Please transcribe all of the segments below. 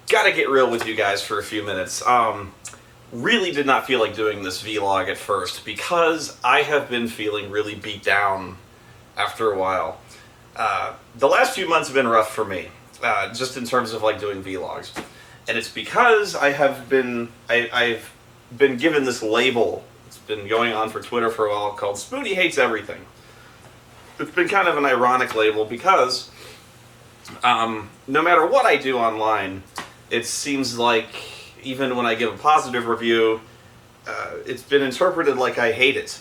Gotta get real with you guys for a few minutes. Really did not feel like doing this vlog at first because I have been feeling really beat down after a while. The last few months have been rough for me, just in terms of like doing vlogs. And it's because I've been given this label. It's been going on for Twitter for a while called Spoony Hates Everything. It's been kind of an ironic label because no matter what I do online, it seems like even when I give a positive review, it's been interpreted like I hate it.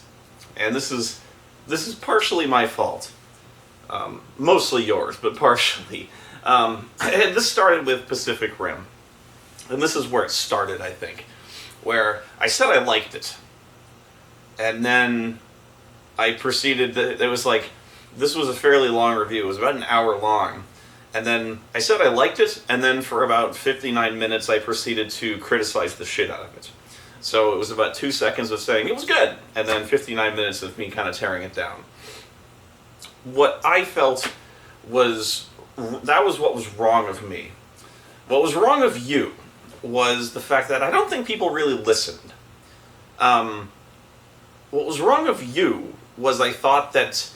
And this is partially my fault. Mostly yours, but partially. And this started with Pacific Rim. And this is where it started, I think. Where I said I liked it. And then I proceeded, it was like, this was a fairly long review. It was about an hour long. And then I said I liked it, and then for about 59 minutes I proceeded to criticize the shit out of it. So it was about 2 seconds of saying it was good, and then 59 minutes of me kind of tearing it down. What I felt was, that was what was wrong of me. What was wrong of you was the fact that I don't think people really listened. What was wrong of you was I thought that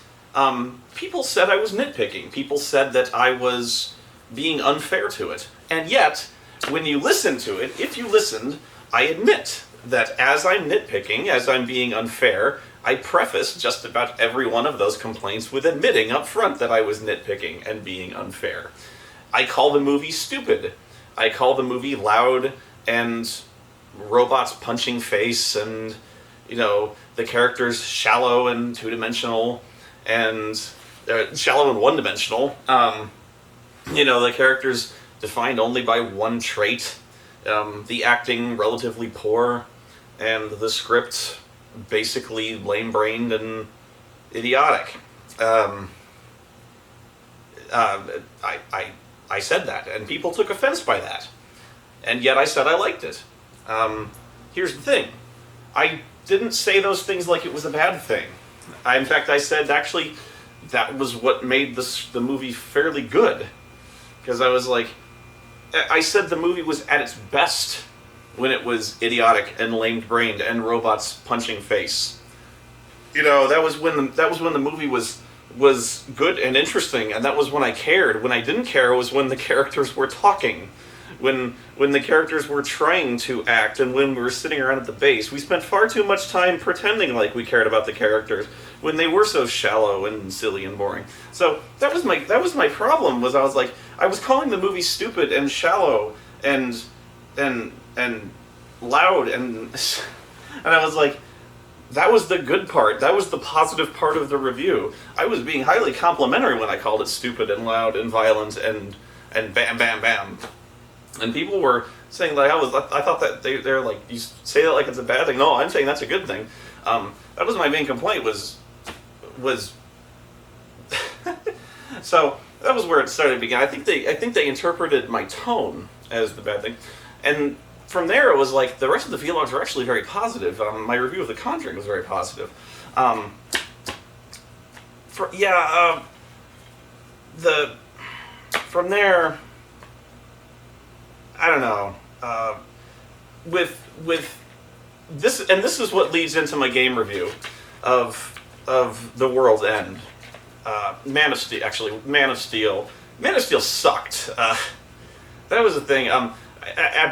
people said I was nitpicking. People said that I was being unfair to it. And yet, when you listen to it, if you listened, I admit that as I'm nitpicking, as I'm being unfair, I preface just about every one of those complaints with admitting up front that I was nitpicking and being unfair. I call the movie stupid. I call the movie loud and robots punching face and, you know, the characters shallow and two-dimensional and shallow and one-dimensional. You know, the characters defined only by one trait. The acting relatively poor, and the script basically lame-brained and idiotic. I said that, and people took offense by that. And yet I said I liked it. Here's the thing. I didn't say those things like it was a bad thing. In fact, I said, actually, that was what made the movie fairly good. Because I was like, I said the movie was at its best when it was idiotic and lame-brained and robots punching face. You know, that was when the movie was good and interesting, and that was when I cared. When I didn't care was when the characters were talking. When the characters were trying to act, and when we were sitting around at the base. We spent far too much time pretending like we cared about the characters when they were so shallow and silly and boring. So that was my problem. Was I was like, I was calling the movie stupid and shallow and loud and I was like, that was the good part. That was the positive part of the review. I was being highly complimentary when I called it stupid and loud and violent and bam bam bam. And people were saying like I thought that they're like, you say that like it's a bad thing. No, I'm saying that's a good thing. That was my main complaint was so that was where it started to begin. I think they interpreted my tone as the bad thing, and from there it was like the rest of the vlogs were actually very positive. My review of The Conjuring was very positive. From there. I don't know. With this, and this is what leads into my game review of The World's End. Man of Steel. Actually, Man of Steel. Man of Steel sucked. That was the thing.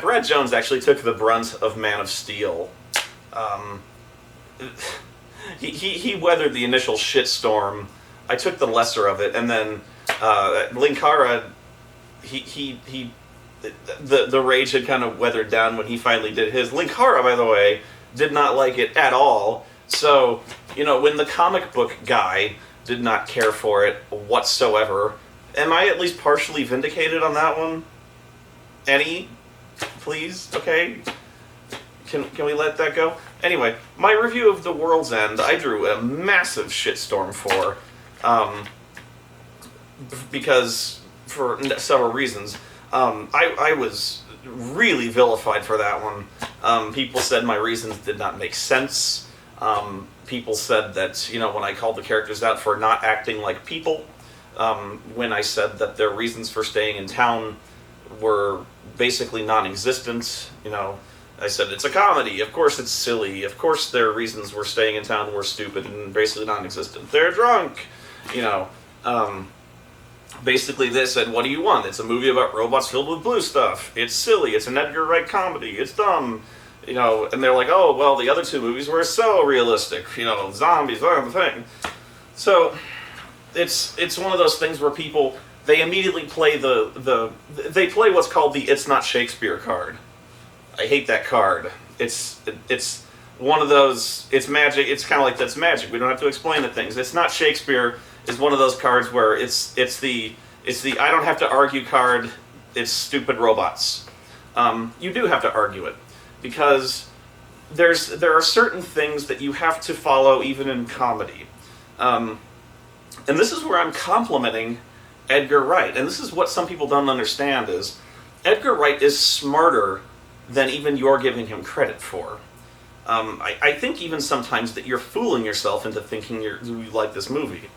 Brad Jones actually took the brunt of Man of Steel. He weathered the initial shitstorm. I took the lesser of it, and then Linkara. The rage had kind of weathered down when he finally did his. Linkara, by the way, did not like it at all. So, you know, when the comic book guy did not care for it whatsoever, am I at least partially vindicated on that one? Any? Please? Okay? Can we let that go? Anyway, my review of The World's End, I drew a massive shitstorm for, because, for several reasons. I was really vilified for that one. People said my reasons did not make sense. People said that, you know, when I called the characters out for not acting like people, when I said that their reasons for staying in town were basically non-existent. You know, I said it's a comedy. Of course it's silly. Of course their reasons we're staying in town were stupid and basically non-existent. They're drunk. You know, basically they said, what do you want? It's a movie about robots filled with blue stuff. It's silly. It's an Edgar Wright comedy. It's dumb. You know, and they're like, oh, well, the other two movies were so realistic. You know, zombies, the thing. So it's one of those things where people, they immediately play they play what's called the "It's Not Shakespeare" card. I hate that card. It's one of those. It's magic. It's kind of like that's magic. We don't have to explain the things. It's not Shakespeare is one of those cards where it's the I don't have to argue card. It's stupid robots. You do have to argue it because there are certain things that you have to follow even in comedy. And this is where I'm complimenting Edgar Wright. And this is what some people don't understand is Edgar Wright is smarter than even you're giving him credit for. I think even sometimes that you're fooling yourself into thinking you like this movie.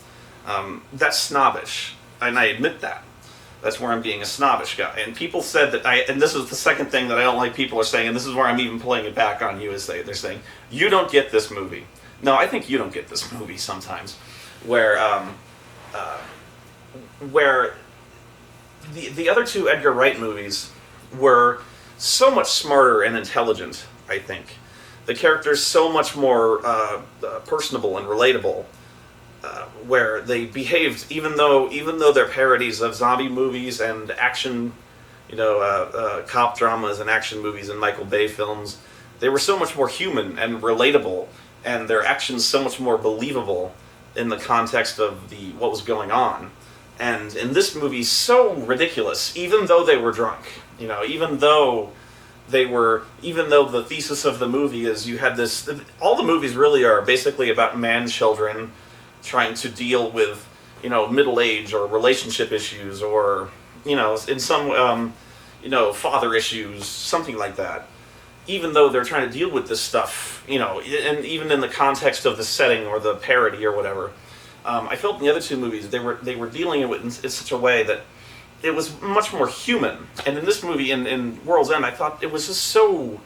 That's snobbish, and I admit that. That's where I'm being a snobbish guy. And people said that and this is the second thing that I don't like people are saying, and this is where I'm even playing it back on you, is they're saying, you don't get this movie. No, I think you don't get this movie sometimes. Where the other two Edgar Wright movies were so much smarter and intelligent, I think. The characters so much more personable and relatable, where they behaved, even though they're parodies of zombie movies and action, cop dramas and action movies and Michael Bay films, they were so much more human and relatable, and their actions so much more believable in the context of what was going on. And in this movie, so ridiculous, even though they were drunk. Even though the thesis of the movie is you had this, all the movies really are basically about man-children trying to deal with, middle age or relationship issues or, in some, father issues, something like that. Even though they're trying to deal with this stuff, and even in the context of the setting or the parody or whatever, I felt in the other two movies they were dealing with it in such a way that it was much more human. And in this movie, in World's End, I thought it was just so.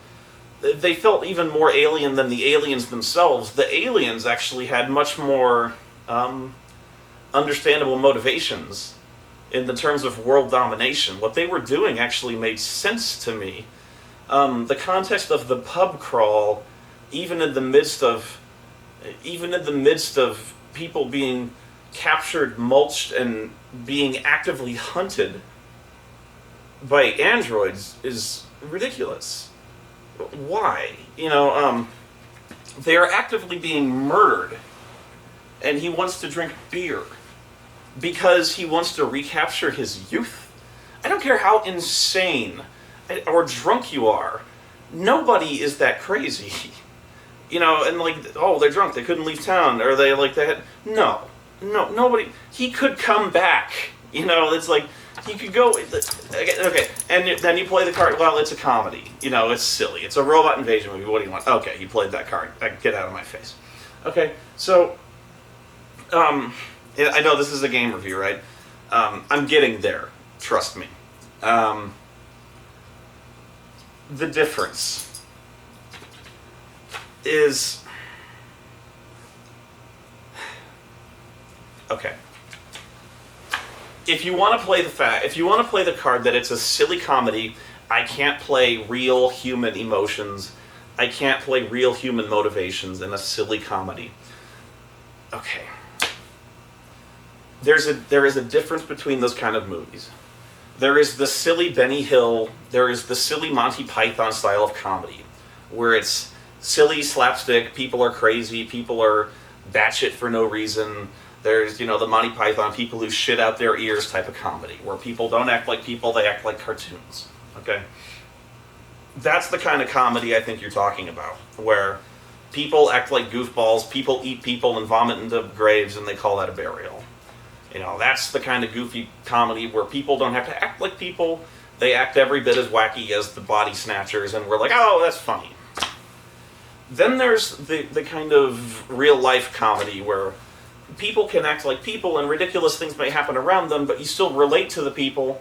They felt even more alien than the aliens themselves. The aliens actually had much more understandable motivations in the terms of world domination. What they were doing actually made sense to me. The context of the pub crawl, even in the midst of people being captured, mulched, and being actively hunted by androids, is ridiculous. Why? They are actively being murdered, and he wants to drink beer because he wants to recapture his youth. I don't care how insane or drunk you are, nobody is that crazy. And they're drunk, they couldn't leave town, or they had, no, nobody, he could come back, it's like, he could go, okay, and then you play the card, well, it's a comedy, it's silly, it's a robot invasion movie, what do you want? Okay, you played that card, get out of my face. Okay, so, I know this is a game review, right? I'm getting there, trust me. The difference is, okay, if you want to play the card that it's a silly comedy, I can't play real human emotions, I can't play real human motivations in a silly comedy. Okay. There is a difference between those kind of movies. There is the silly Benny Hill, there is the silly Monty Python style of comedy, where it's silly slapstick, people are crazy, people are batshit for no reason. There's, the Monty Python, people who shit out their ears type of comedy, where people don't act like people, they act like cartoons, okay? That's the kind of comedy I think you're talking about, where people act like goofballs, people eat people and vomit into graves, and they call that a burial. That's the kind of goofy comedy where people don't have to act like people. They act every bit as wacky as the Body Snatchers, and we're like, oh, that's funny. Then there's the kind of real-life comedy where people can act like people and ridiculous things may happen around them, but you still relate to the people,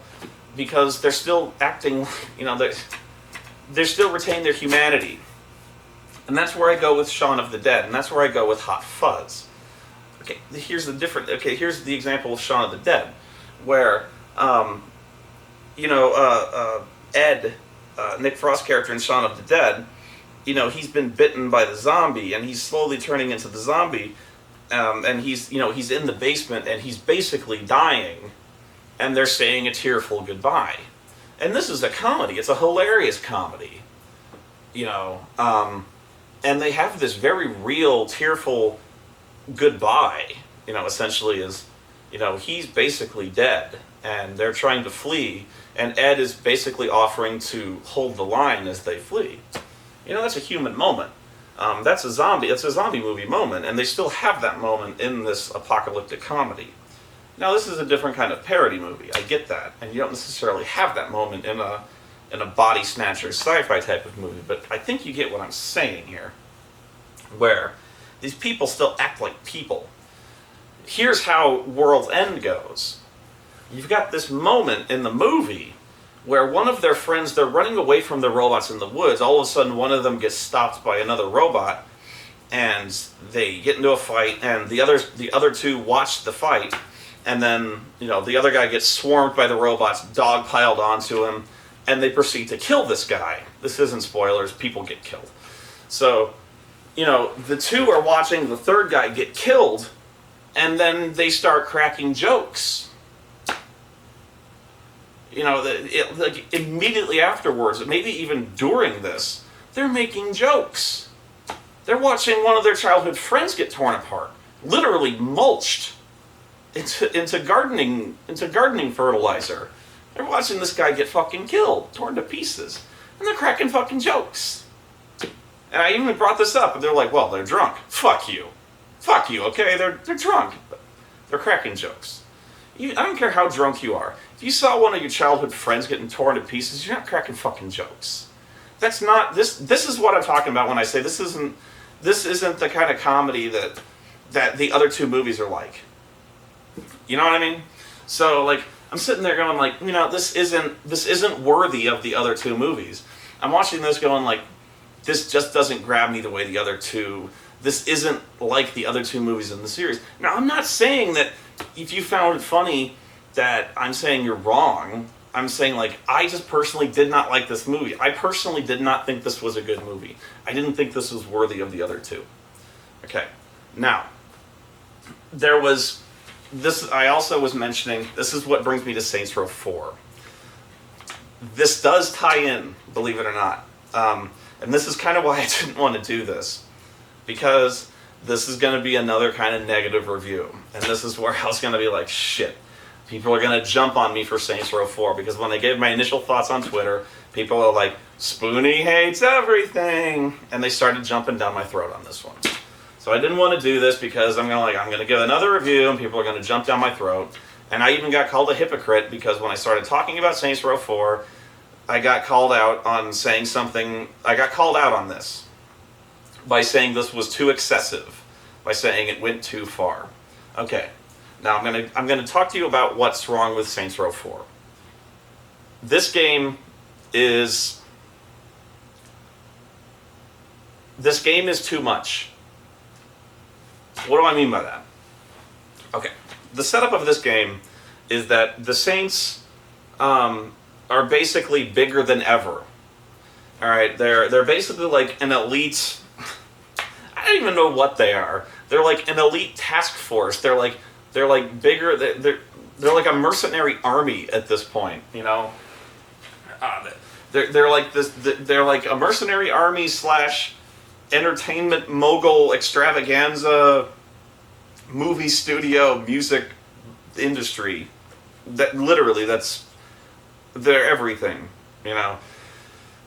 because they're still acting, they're still retain their humanity. And that's where I go with Shaun of the Dead, and that's where I go with Hot Fuzz. Okay, here's the example of Shaun of the Dead, where, Ed, Nick Frost's character in Shaun of the Dead, he's been bitten by the zombie, and he's slowly turning into the zombie, and he's in the basement, and he's basically dying, and they're saying a tearful goodbye. And this is a comedy. It's a hilarious comedy. And they have this very real, tearful goodbye, essentially is, he's basically dead, and they're trying to flee, and Ed is basically offering to hold the line as they flee. That's a human moment. It's a zombie movie moment, and they still have that moment in this apocalyptic comedy. Now, this is a different kind of parody movie, I get that, and you don't necessarily have that moment in a body snatcher sci-fi type of movie, but I think you get what I'm saying here, where these people still act like people. Here's how World's End goes. You've got this moment in the movie where one of their friends, they're running away from the robots in the woods. All of a sudden, one of them gets stopped by another robot, and they get into a fight, and the other two watch the fight, and then, the other guy gets swarmed by the robots, dog piled onto him, and they proceed to kill this guy. This isn't spoilers, people get killed. So, the two are watching the third guy get killed, and then they start cracking jokes. Immediately afterwards, maybe even during this, they're making jokes. They're watching one of their childhood friends get torn apart, literally mulched into gardening fertilizer. They're watching this guy get fucking killed, torn to pieces, and they're cracking fucking jokes. And I even brought this up, and they're like, well, they're drunk. Fuck you, okay? They're drunk. They're cracking jokes. I don't care how drunk you are. If you saw one of your childhood friends getting torn to pieces, you're not cracking fucking jokes. That's not, this is what I'm talking about when I say this isn't the kind of comedy that the other two movies are like. You know what I mean? So, I'm sitting there going this isn't worthy of the other two movies. I'm watching this going this just doesn't grab me the way the other two, this isn't like the other two movies in the series. Now, I'm not saying that if you found it funny that I'm saying you're wrong. I'm saying, I just personally did not like this movie. I personally did not think this was a good movie. I didn't think this was worthy of the other two. Okay. Now, there was this, I also was mentioning, this is what brings me to Saints Row 4. This does tie in, believe it or not. And this is kind of why I didn't want to do this. Because this is going to be another kind of negative review. And this is where I was going to be like, shit. People are going to jump on me for Saints Row 4. Because when they gave my initial thoughts on Twitter, people are like, Spoony hates everything. And they started jumping down my throat on this one. So I didn't want to do this because I'm going to give another review and people are going to jump down my throat. And I even got called a hypocrite because when I started talking about Saints Row 4, I got called out on saying something. I got called out on this by saying this was too excessive, by saying it went too far. Okay, now I'm gonna talk to you about what's wrong with Saints Row 4. This game is too much. What do I mean by that? Okay, the setup of this game is that the Saints are basically bigger than ever. All right, they're basically like an elite. I don't even know what they are. They're like an elite task force. They're like bigger. They're like a mercenary army at this point. You know, they're like this. They're like a mercenary army / entertainment mogul extravaganza movie studio music industry. That literally they're everything, you know.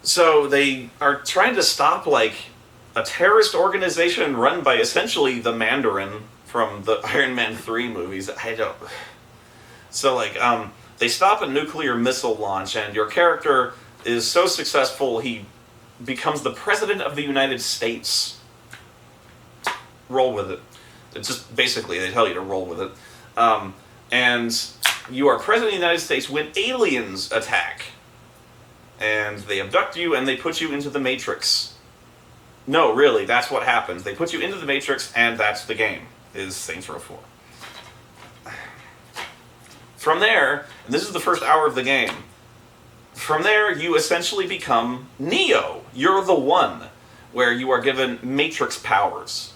So they are trying to stop like a terrorist organization run by essentially the Mandarin from the Iron Man 3 movies. So like they stop a nuclear missile launch and your character is so successful he becomes the president of the United States. Roll with it. It's just basically they tell you to roll with it. And you are president of the United States when aliens attack. And they abduct you and they put you into the Matrix. No, really, that's what happens. They put you into the Matrix and that's the game, is Saints Row 4. From there, and this is the first hour of the game, from there you essentially become Neo. You're the One, where you are given Matrix powers.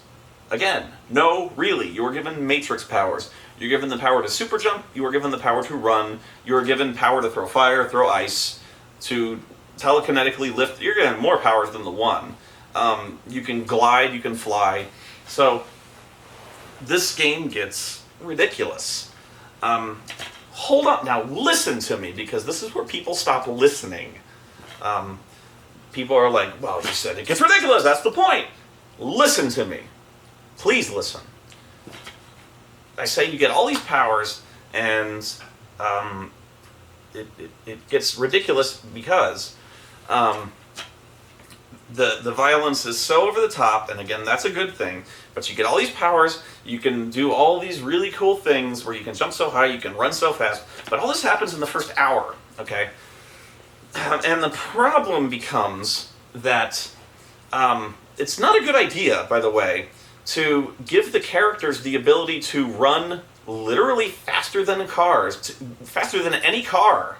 Again, no, really, you are given Matrix powers. You're given the power to super jump, you are given the power to run, you are given power to throw fire, throw ice, to telekinetically lift. You're given more powers than the One. You can glide, you can fly. So, this game gets ridiculous. Hold on, now listen to me, because this is where people stop listening. People are like, well, you said it gets ridiculous, that's the point. Listen to me. Please listen. I say you get all these powers, and it gets ridiculous because the violence is so over the top, and again, that's a good thing, but you get all these powers, you can do all these really cool things where you can jump so high, you can run so fast, but all this happens in the first hour, okay? And the problem becomes that it's not a good idea, by the way, to give the characters the ability to run literally faster than cars, faster than any car,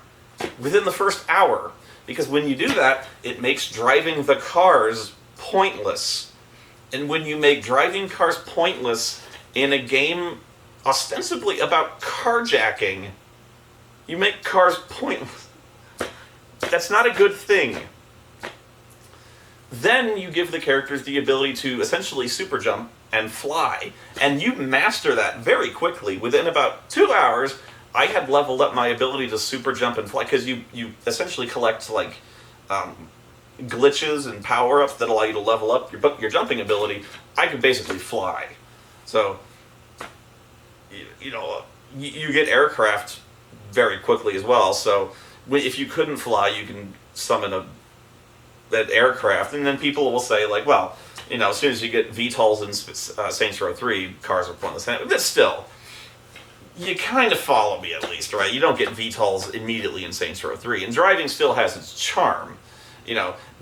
within the first hour. Because when you do that, it makes driving the cars pointless. And when you make driving cars pointless in a game ostensibly about carjacking, you make cars pointless. That's not a good thing. Then you give the characters the ability to essentially super jump and fly. And you master that very quickly. Within about 2 hours, I had leveled up my ability to super jump and fly, because you essentially collect like glitches and power-ups that allow you to level up your jumping ability. I could basically fly. So, you get aircraft very quickly as well. So if you couldn't fly, you can summon that aircraft, and then people will say like, well, as soon as you get VTOLs in Saints Row 3, cars are pointless. But still, you kind of follow me at least, right? You don't get VTOLs immediately in Saints Row 3, and driving still has its charm.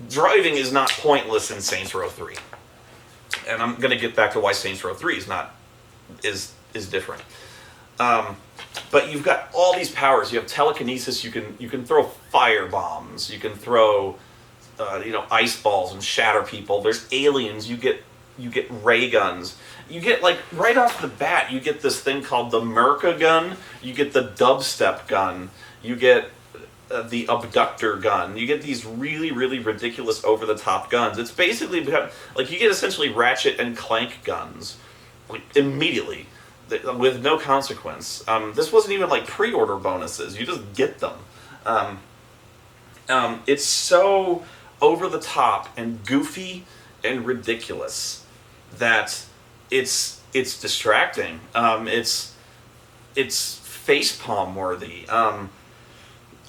Driving is not pointless in Saints Row 3. And I'm going to get back to why Saints Row 3 is different. But you've got all these powers. You have telekinesis. You can throw fire bombs. You can throw ice balls and shatter people. There's aliens. You get ray guns. You get, like, right off the bat, you get this thing called the Merca gun. You get the dubstep gun. You get the abductor gun. You get these really, really ridiculous over-the-top guns. It's basically, like, you get essentially Ratchet and Clank guns, like, immediately, with no consequence. This wasn't even, like, pre-order bonuses. You just get them. It's so over-the-top and goofy and ridiculous that it's distracting. It's facepalm worthy.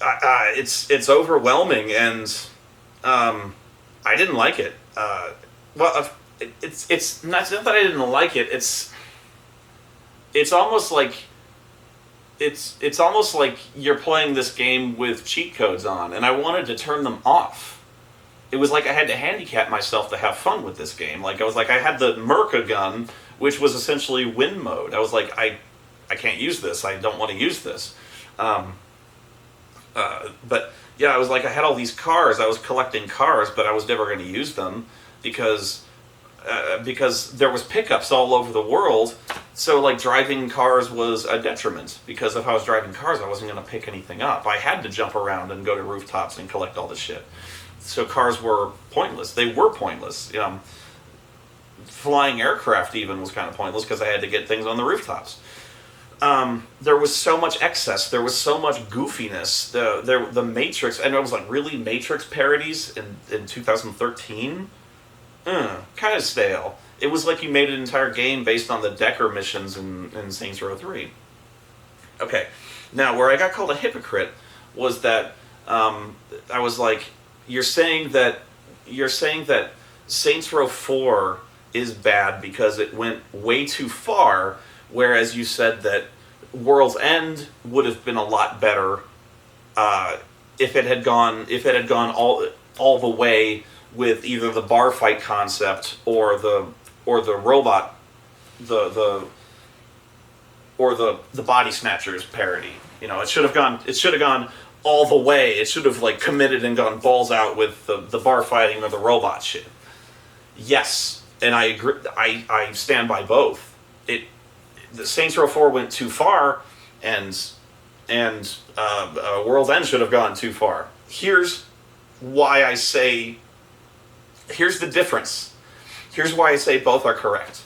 It's overwhelming, and I didn't like it. It's not that I didn't like it. It's almost like it's almost like you're playing this game with cheat codes on, and I wanted to turn them off. It was like I had to handicap myself to have fun with this game. Like, I had the Merca gun, which was essentially win mode. I was like, I can't use this. I don't want to use this. But yeah, I was like, I had all these cars. I was collecting cars, but I was never going to use them because there was pickups all over the world. So, like, driving cars was a detriment, because if I was driving cars, I wasn't going to pick anything up. I had to jump around and go to rooftops and collect all this shit. So cars were pointless. They were pointless. Flying aircraft even was kind of pointless because I had to get things on the rooftops. There was so much excess. There was so much goofiness. The Matrix, and it was like, really, Matrix parodies in 2013? Kind of stale. It was like you made an entire game based on the Decker missions in Saints Row 3. Okay, now where I got called a hypocrite was that I was like, You're saying that Saints Row 4 is bad because it went way too far, whereas you said that World's End would have been a lot better if it had gone all the way with either the bar fight concept or the robot the body snatchers parody. It should have gone all the way. It should have like committed and gone balls out with the bar fighting or the robot shit. Yes, and I agree. I stand by both. The Saints Row 4 went too far, and World's End should have gone too far. Here's why I say. Here's the difference. Here's why I say both are correct.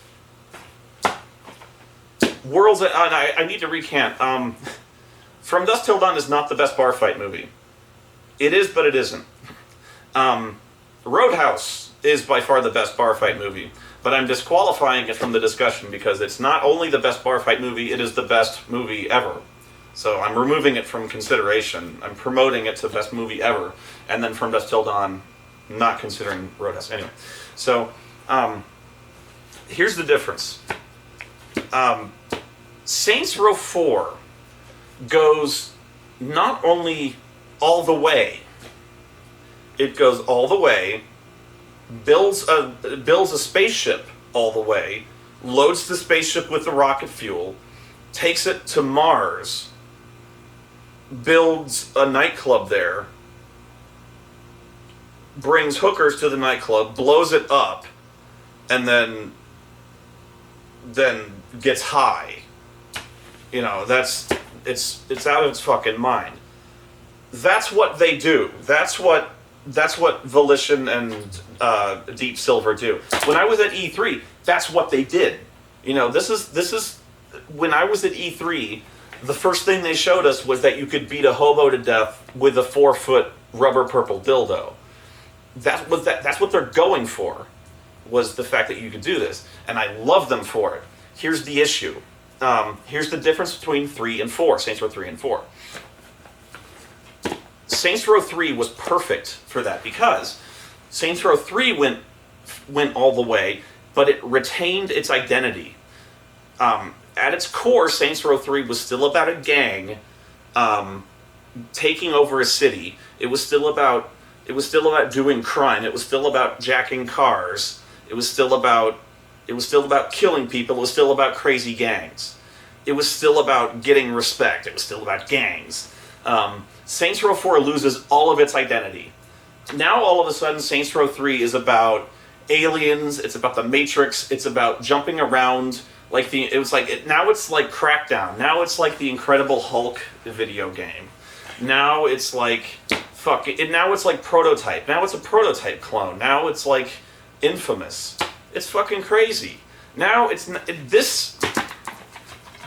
World's End. I need to recant. From Dusk Till Dawn is not the best bar fight movie. It is, but it isn't. Roadhouse is by far the best bar fight movie. But I'm disqualifying it from the discussion because it's not only the best bar fight movie, it is the best movie ever. So I'm removing it from consideration. I'm promoting it to best movie ever. And then From Dusk Till Dawn, not considering Roadhouse. Anyway, so here's the difference. Saints Row 4 goes not only all the way, it goes all the way, builds a spaceship all the way, loads the spaceship with the rocket fuel, takes it to Mars, builds a nightclub there, brings hookers to the nightclub, blows it up, and then gets high. It's out of its fucking mind. That's what they do. That's what Volition and Deep Silver do. When I was at E3, that's what they did. This is when I was at E3, the first thing they showed us was that you could beat a hobo to death with a 4-foot rubber purple dildo. That's what they're going for, was the fact that you could do this, and I love them for it. Here's the issue. Here's the difference between 3 and 4, Saints Row 3 and 4. Saints Row 3 was perfect for that because Saints Row 3 went all the way, but it retained its identity. At its core, Saints Row 3 was still about a gang taking over a city. It was still about doing crime. It was still about jacking cars. It was still about killing people. It was still about crazy gangs. It was still about getting respect. It was still about gangs. Saints Row 4 loses all of its identity. Now all of a sudden Saints Row 3 is about aliens, it's about the Matrix, it's about jumping around now it's like Crackdown. Now it's like the Incredible Hulk video game. Now it's like now it's like Prototype. Now it's a Prototype clone. Now it's like Infamous. It's fucking crazy. Now this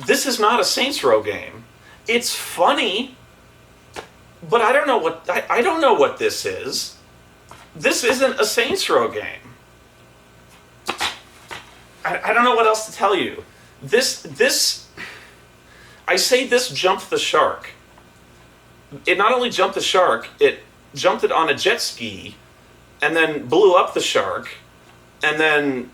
is not a Saints Row game. It's funny, but I don't know what this is. This isn't a Saints Row game. I don't know what else to tell you. I say this jumped the shark. It not only jumped the shark, it jumped it on a jet ski, and then blew up the shark, and then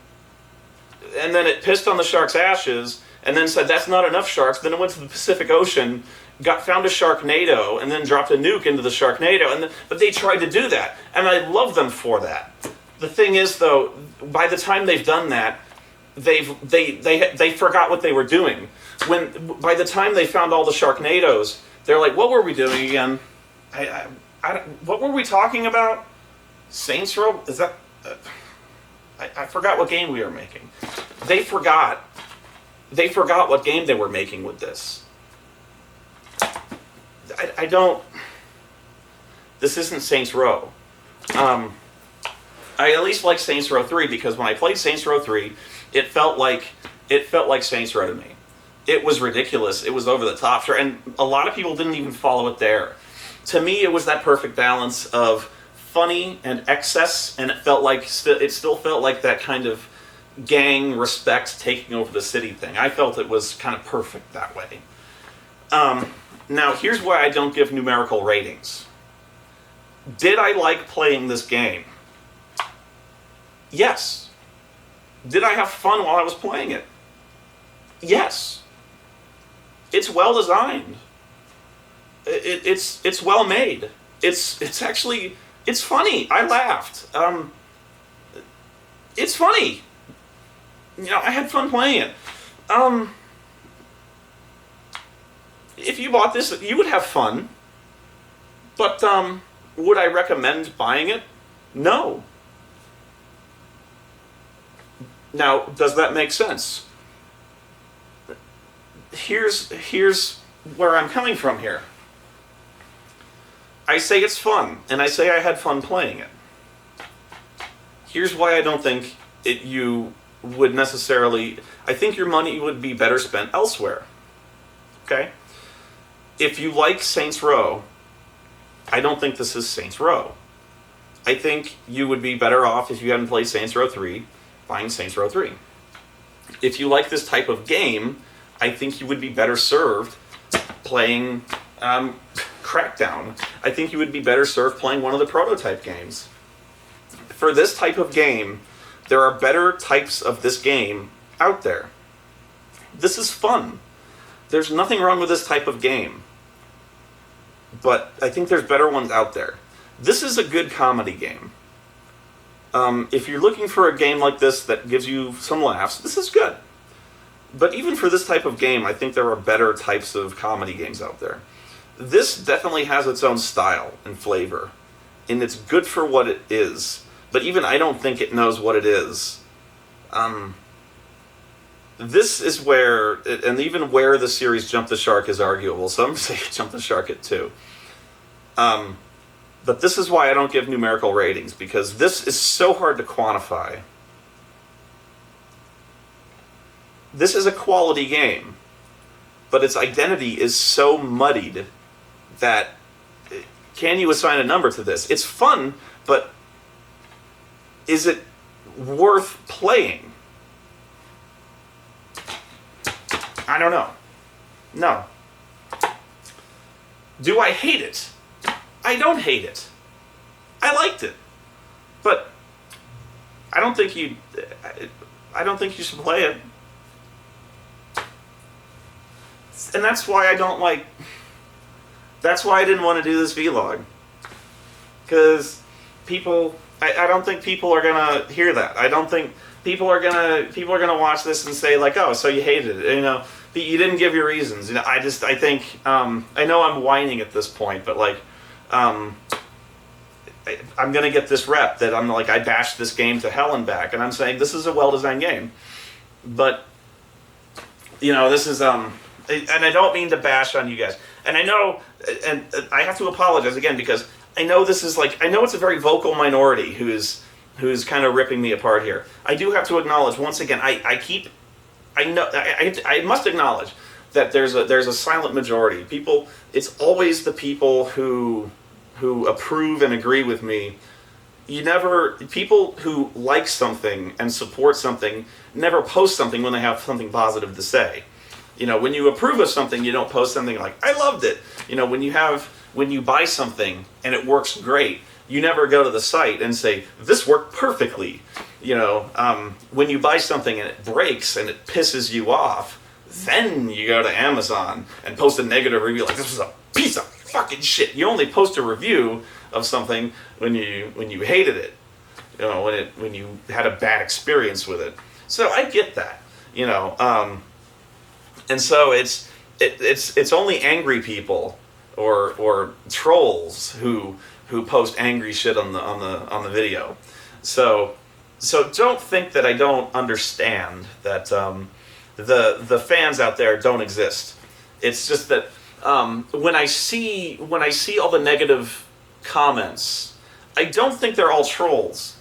it pissed on the shark's ashes, and then said that's not enough sharks. Then it went to the Pacific Ocean, found a Sharknado, and then dropped a nuke into the Sharknado. But they tried to do that, and I love them for that. The thing is, though, by the time they've done that, they forgot what they were doing. By the time they found all the Sharknados, they're like, what were we doing again? What were we talking about? Saints Row? Is that? I forgot what game we were making. They forgot what game they were making with this. This isn't Saints Row. I at least like Saints Row 3 because when I played Saints Row 3, it felt like Saints Row to me. It was ridiculous. It was over the top. And a lot of people didn't even follow it there. To me, it was that perfect balance of funny and excess, and it still felt like that kind of gang respect taking over the city thing. I felt it was kind of perfect that way. Now, here's why I don't give numerical ratings. Did I like playing this game? Yes. Did I have fun while I was playing it? Yes. It's well designed. It's well made. It's actually it's funny. I laughed. It's funny. I had fun playing it. If you bought this, you would have fun. But would I recommend buying it? No. Now, does that make sense? Here's where I'm coming from here. I say it's fun, and I say I had fun playing it. Here's why I don't think you would necessarily... I think your money would be better spent elsewhere. Okay? If you like Saints Row, I don't think this is Saints Row. I think you would be better off if you hadn't played Saints Row 3, buying Saints Row 3. If you like this type of game, I think you would be better served playing Crackdown. I think you would be better served playing one of the prototype games. For this type of game, there are better types of this game out there. This is fun. There's nothing wrong with this type of game. But I think there's better ones out there. This is a good comedy game. If you're looking for a game like this that gives you some laughs, this is good. But even for this type of game, I think there are better types of comedy games out there. This definitely has its own style and flavor, and it's good for what it is. But even I don't think it knows what it is. This is where, and even where the series Jump the Shark is arguable. Some say Jump the Shark at 2. But this is why I don't give numerical ratings, because this is so hard to quantify. This is a quality game, but its identity is so muddied that can you assign a number to this? It's fun, but is it worth playing? I don't know. No. Do I hate it? I don't hate it. I liked it. But I don't think you should play it. And that's why I don't like... That's why I didn't want to do this vlog. Because people... I don't think people are going to hear that. I don't think people are going to watch this and say, like, oh, so you hated it. You didn't give your reasons. I think... I know I'm whining at this point, but, like... I'm going to get this rep that I'm like, I bashed this game to hell and back. And I'm saying, this is a well-designed game. But, this is... and I don't mean to bash on you guys. And I know, and I have to apologize again, because I know this is like, I know it's a very vocal minority who's kind of ripping me apart here. I do have to acknowledge, once again, I must acknowledge that there's a silent majority. People, it's always the people who approve and agree with me. People who like something and support something never post something when they have something positive to say. When you approve of something, you don't post something like, I loved it. When you buy something and it works great, you never go to the site and say, this worked perfectly. When you buy something and it breaks and it pisses you off, then you go to Amazon and post a negative review like, this was a piece of fucking shit. You only post a review of something when you hated it. When you had a bad experience with it. So I get that. And so it's only angry people or trolls who post angry shit on the video. So don't think that I don't understand that the fans out there don't exist. It's just that when I see all the negative comments, I don't think they're all trolls.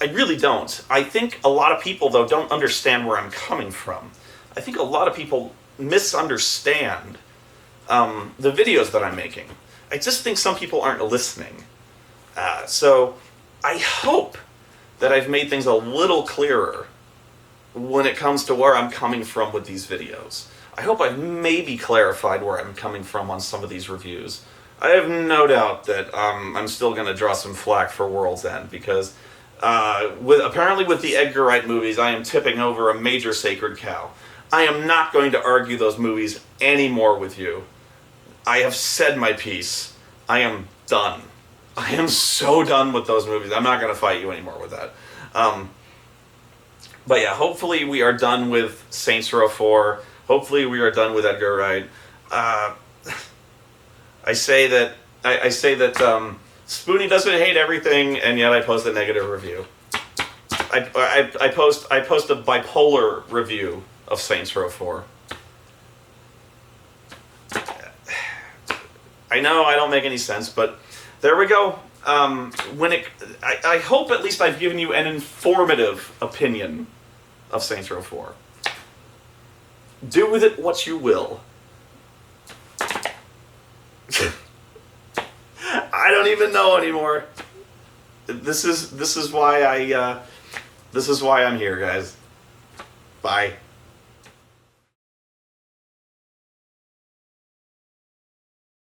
I really don't. I think a lot of people, though, don't understand where I'm coming from. I think a lot of people misunderstand the videos that I'm making. I just think some people aren't listening. So I hope that I've made things a little clearer when it comes to where I'm coming from with these videos. I hope I've maybe clarified where I'm coming from on some of these reviews. I have no doubt that I'm still going to draw some flack for World's End, because apparently with the Edgar Wright movies, I am tipping over a major sacred cow. I am not going to argue those movies anymore with you. I have said my piece. I am done. I am so done with those movies. I'm not going to fight you anymore with that. But yeah, hopefully we are done with Saints Row 4. Hopefully we are done with Edgar Wright. I say that Spoony doesn't hate everything, and yet I post a negative review. I post a bipolar review of Saints Row 4. I know I don't make any sense, but there we go. I hope at least I've given you an informative opinion of Saints Row 4. Do with it what you will. I don't even know anymore. This is why I'm here, guys. Bye.